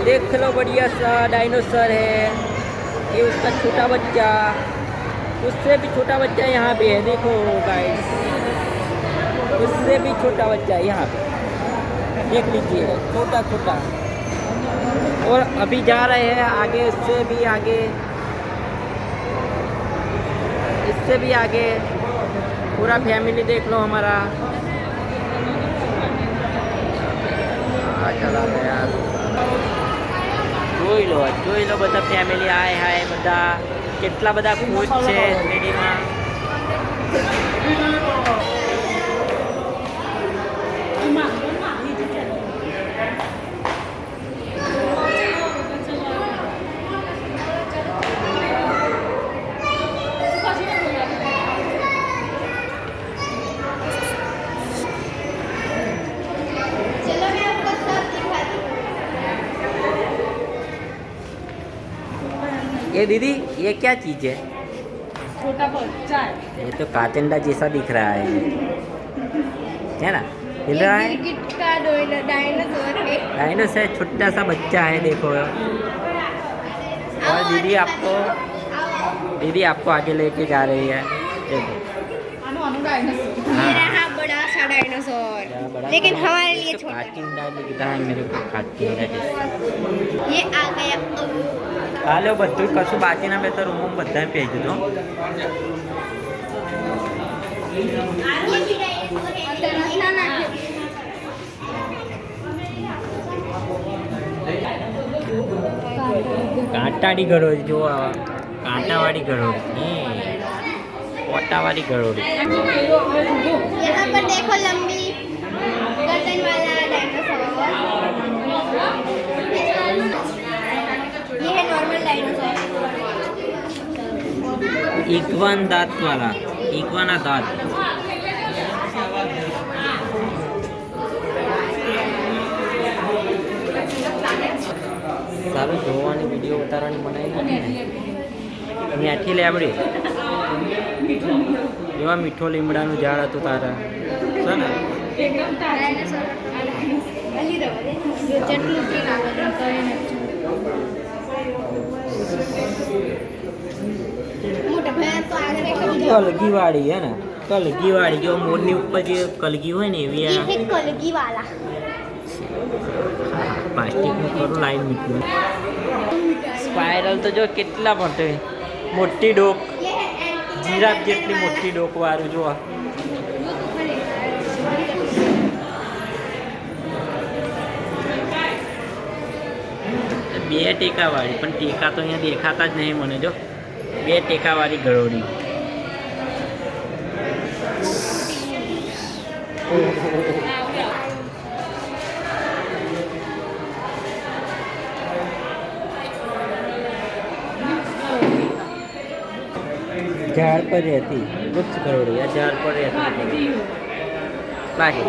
देख लो बढ़िया सा डायनासोर है। ये उसका छोटा बच्चा, उससे भी छोटा बच्चा यहाँ पे है, देखो गाइस, उससे भी छोटा बच्चा है यहाँ पे, देख लीजिए, छोटा छोटा। और अभी जा रहे हैं आगे, उससे भी आगे, इससे भी आगे। पूरा फैमिली देख लो हमारा। चला गया, જોઈ લો બધા ફેમિલી, હાય હાય, બધા કેટલા બધા ખુશ છે સ્ટેડીમાં। ये दीदी, ये क्या चीज़ है? छोटा बच्चा है। ये तो काचंडा जैसा दिख रहा है ना? हिल रहा है। डायनासोर छोटा सा बच्चा है, देखो। और दीदी आपको आगे लेके जा रही है, देखो। ये रहा बड़ा सा डायनासोर, लेकिन हमारे लिए छोटा। काचंडा दिखता है मेरे को, काचंडा जैसा। ये आ गया। હાલો, બધું કશું બાકી ના, મેં તો રૂમમાં બધાને પહેર્યું હતું। કાંટાળી ગરોળી, જો કાંટાવાળી ગરોળી, પોટાવાળી ગરોળી। यहाँ पर देखो लंबी गर्दन वाला डायनासोर। ये है नॉर्मल डायनासोर। इक्वान दांत वाला, इक्वाना दांत। સારું જોવાની વિડીયો ઉતારવાની બનાવી ન્યાથી લેબડી એવા મીઠો લીમડાનું ઝાડ હતું તારા, છે ને? કલગી વાળી હે ને, કલગી વાળી, જો મોરની ઉપર જે કલગી હોય ને એવી। ये है कलगी वाला। પ્લાસ્ટિકનું કરું લાઈન મીઠું। સ્પાયરલ તો જો કેટલા મોટે, મોટી ડોક, જીરાફ જેટલી મોટી ડોક વાળું જો। બે ટેકાવાળી, પણ ટેકા તો અહીંયા દેખાતા જ નહીં મને, જો બે ટેકાવાળી ગરોળી। झाड़ पर रहती वृक्ष गरोड़ी, या झाड़ पर रहती बाकी